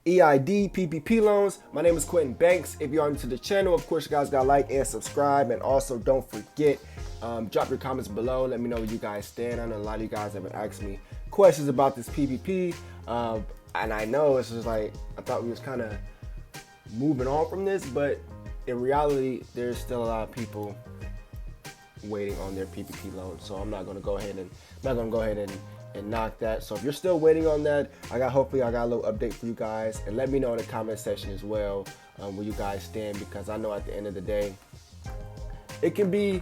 EID, PPP loans. My name is Quentin Banks. If you're new to the channel, of course, you guys got to like and subscribe. And also, don't forget, drop your comments below. Let me know where you guys stand. I know a lot of you guys have been asking me questions about this PPP. And I know it's just like, I thought we was kind of moving on from this, but in reality, there's still a lot of people waiting on their PPP loan. So I'm not going to go ahead and knock that. So if you're still waiting on that, hopefully I got a little update for you guys, and let me know in the comment section as well where you guys stand, because I know at the end of the day it can be,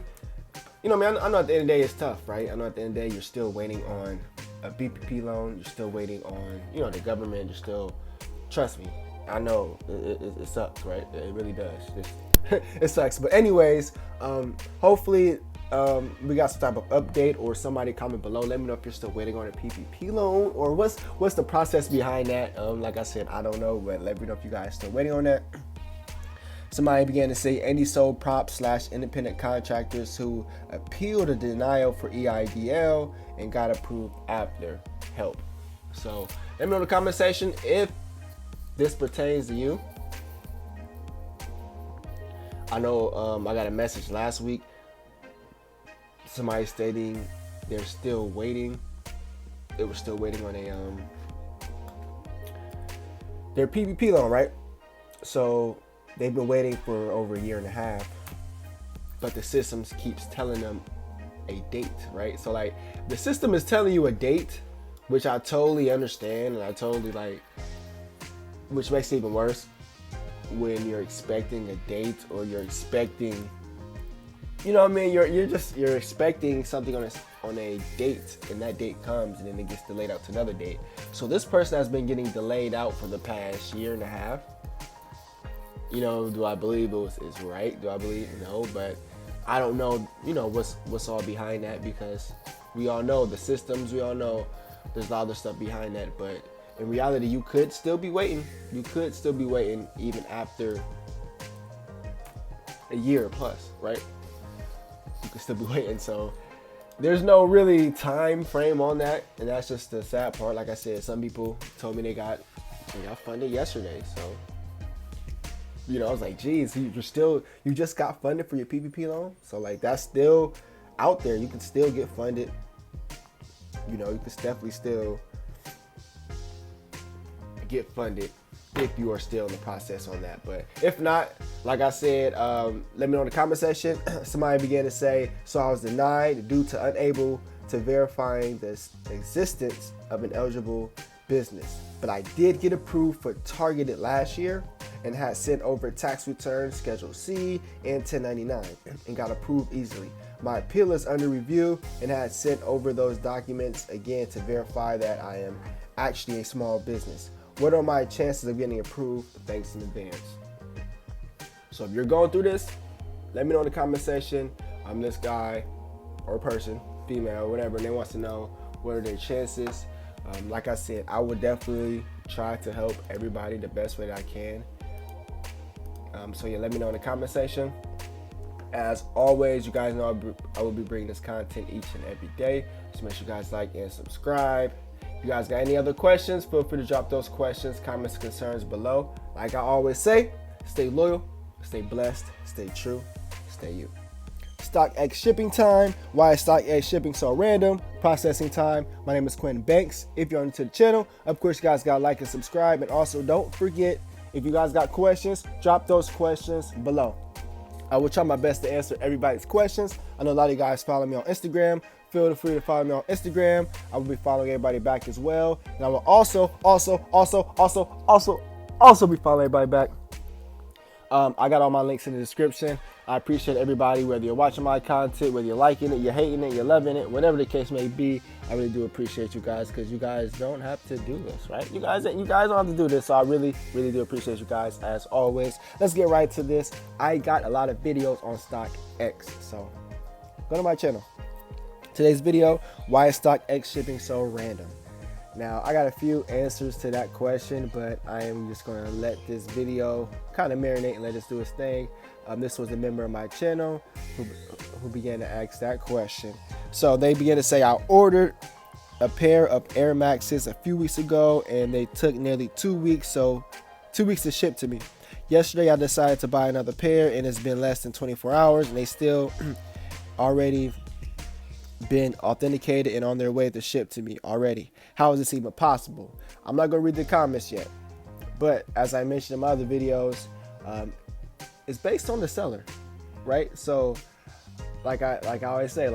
I know at the end of the day it's tough, right? I know at the end of the day you're still waiting on a PPP loan, you're still waiting on the government, you're still, trust me, I know it sucks, right? It really does. It sucks. But anyways, hopefully we got some type of update, or somebody comment below. Let me know if you're still waiting on a PPP loan, or what's the process behind that. Like I said, I don't know, but let me know if you guys still waiting on that. Somebody began to say any sole prop / independent contractors who appealed the denial for EIDL and got approved after help. So let me know in the comment section if this pertains to you. I know I got a message last week, somebody stating they're still waiting. They were still waiting on their PPP loan, right? So they've been waiting for over a year and a half, but the system keeps telling them a date, right? So like the system is telling you a date, which I totally understand, and I totally like, which makes it even worse when you're expecting a date, or you're expecting, you're expecting something on a date, and that date comes and then it gets delayed out to another date. So this person has been getting delayed out for the past year and a half. Do I believe it's right? Do I believe? No, but I don't know, what's all behind that, because we all know the systems, we all know there's a lot of stuff behind that, but in reality, you could still be waiting. You could still be waiting even after a year plus, right? You could still be waiting. So there's no really time frame on that, and that's just the sad part. Like I said, some people told me they got funded yesterday. So I was like, geez, you just got funded for your PPP loan. So like that's still out there. You can still get funded. You can definitely still get funded if you are still in the process on that. But if not, like I said, let me know in the comment section. Somebody began to say, so I was denied due to unable to verifying the existence of an eligible business, but I did get approved for targeted last year and had sent over tax returns Schedule C and 1099 and got approved easily. My appeal is under review and had sent over those documents again to verify that I am actually a small business. What are my chances of getting approved? Thanks in advance. So if you're going through this, let me know in the comment section. I'm this guy or person, female, whatever, and they want to know what are their chances. Like I said, I would definitely try to help everybody the best way that I can. So yeah, let me know in the comment section. As always, you guys know I will be bringing this content each and every day. So make sure you guys like and subscribe. If you guys got any other questions, feel free to drop those questions, comments, concerns below. Like I always say, stay loyal, stay blessed, stay true, stay you. STOCKX shipping time. Why is STOCKX shipping so random? Processing time. My name is Quentin Banks. If you're new to the channel, of course, you guys got to like and subscribe. And also, don't forget, if you guys got questions, drop those questions below. I will try my best to answer everybody's questions. I know a lot of you guys follow me on Instagram. Feel free to follow me on Instagram. I will be following everybody back as well. And I will also be following everybody back. I got all my links in the description. I appreciate everybody, whether you're watching my content, whether you're liking it, you're hating it, you're loving it, whatever the case may be. I really do appreciate you guys, because you guys don't have to do this, right? You guys don't have to do this. So I really do appreciate you guys as always. Let's get right to this. I got a lot of videos on STOCKX, so go to my channel. Today's video, why is STOCKX shipping so random? Now, I got a few answers to that question, but I am just going to let this video kind of marinate and let us do its thing. This was a member of my channel who began to ask that question. So they began to say, I ordered a pair of Air Maxes a few weeks ago, and they took nearly 2 weeks, so 2 weeks to ship to me. Yesterday I decided to buy another pair, and it's been less than 24 hours, and they still already been authenticated and on their way to ship to me already. How is this even possible? I'm not gonna read the comments yet, but as I mentioned in my other videos, it's based on the seller, right? So like I always say,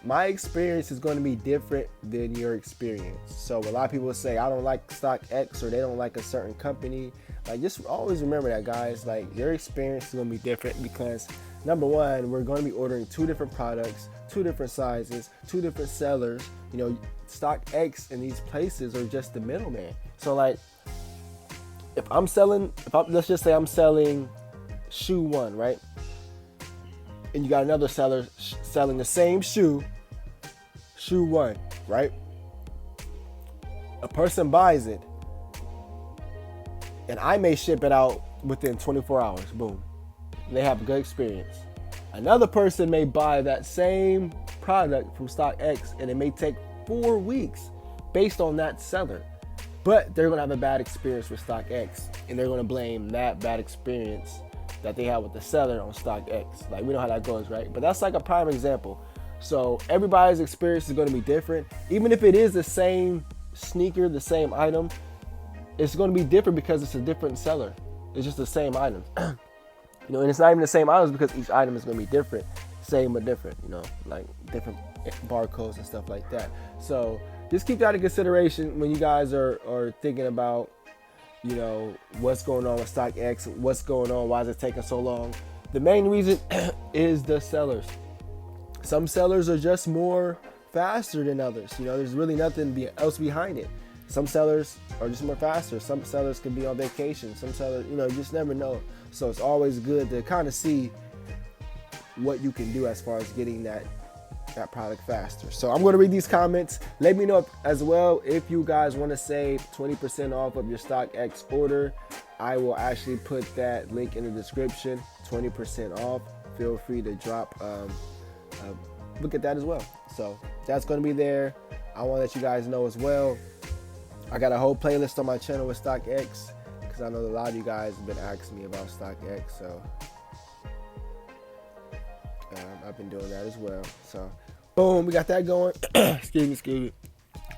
my experience is going to be different than your experience. So a lot of people say I don't like StockX, or they don't like a certain company. Like, just always remember that, guys. Like, your experience is going to be different because, number one, we're going to be ordering 2 different products, 2 different sizes, 2 different sellers. You know, StockX and these places are just the middleman. So like, let's just say I'm selling shoe 1, right? And you got another seller selling the same shoe 1, right? A person buys it, and I may ship it out within 24 hours. Boom. They have a good experience. Another person may buy that same product from StockX, and it may take 4 weeks based on that seller. But they're going to have a bad experience with StockX, and they're going to blame that bad experience that they have with the seller on StockX. Like, we know how that goes, right? But that's like a prime example. So everybody's experience is going to be different. Even if it is the same sneaker, the same item, it's going to be different because it's a different seller. It's just the same item. You know, and it's not even the same items because each item is going to be different. Same but different, you know, like different barcodes and stuff like that. So just keep that in consideration when you guys are thinking about, you know, what's going on with StockX, what's going on, why is it taking so long. The main reason is the sellers. Some sellers are just more faster than others. You know, there's really nothing else behind it. Some sellers are just more faster. Some sellers can be on vacation. Some sellers, you know, you just never know. So it's always good to kind of see what you can do as far as getting that product faster. So I'm going to read these comments. Let me know as well if you guys want to save 20% off of your StockX order. I will actually put that link in the description. 20% off. Feel free to drop look at that as well. So that's going to be there. I want to let you guys know as well, I got a whole playlist on my channel with StockX because I know a lot of you guys have been asking me about StockX. So I've been doing that as well. So boom, we got that going. Excuse me.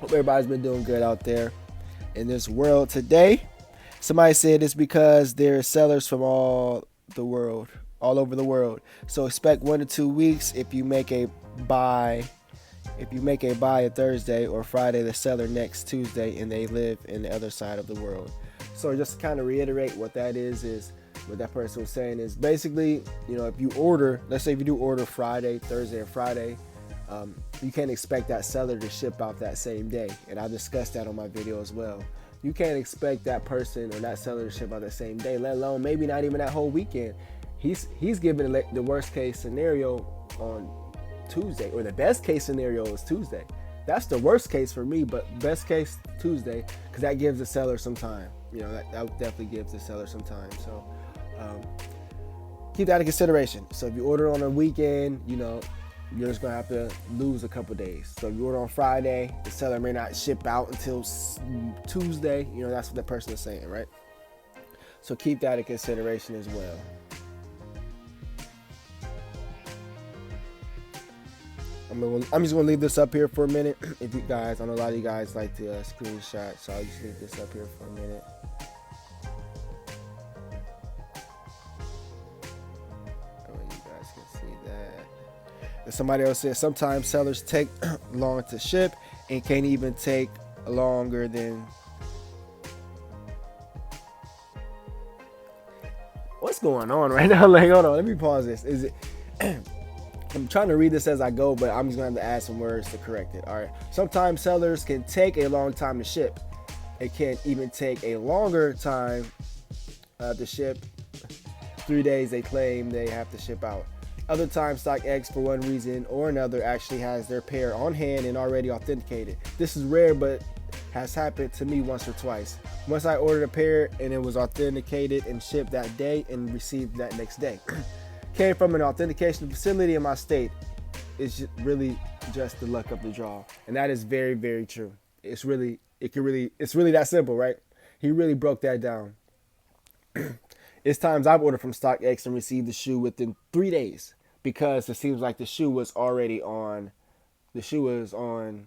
Hope everybody's been doing good out there in this world today. Somebody said it's because there are sellers from all over the world. So expect 1 to 2 weeks if you make a buy. If you make a buy a Thursday or Friday, the seller next Tuesday, and they live in the other side of the world. So just to kind of reiterate what that is what that person was saying is basically, you know, if you order, let's say if you do order Friday, Thursday, or Friday, you can't expect that seller to ship out that same day. And I discussed that on my video as well. You can't expect that person or that seller to ship out the same day, let alone maybe not even that whole weekend. He's giving the worst case scenario on Tuesday, or the best case scenario is Tuesday. That's the worst case for me, but best case Tuesday, because that gives the seller some time. You know, that definitely gives the seller some time. So keep that in consideration. So if you order on a weekend, you know, you're just gonna have to lose a couple days. So if you order on Friday, the seller may not ship out until Tuesday. You know, that's what the person is saying, right? So keep that in consideration as well. I'm just gonna leave this up here for a minute. If you guys, I know a lot of you guys like to screenshot, so I'll just leave this up here for a minute. Oh, you guys can see that. And somebody else said sometimes sellers take long to ship and can't even take longer than. What's going on right now? Like, hold on, let me pause this. Is it? I'm trying to read this as I go, but I'm just going to have to add some words to correct it. All right. Sometimes sellers can take a long time to ship. It can even take a longer time to ship. 3 days they claim they have to ship out. Other times, StockX, for one reason or another, actually has their pair on hand and already authenticated. This is rare, but has happened to me once or twice. Once I ordered a pair and it was authenticated and shipped that day and received that next day. Came from an authentication facility in my state. it's really just the luck of the draw, and that is very, very true. It's really that simple, right? He really broke that down. It's times I've ordered from StockX and received the shoe within 3 days because it seems like the shoe was already on. The shoe was on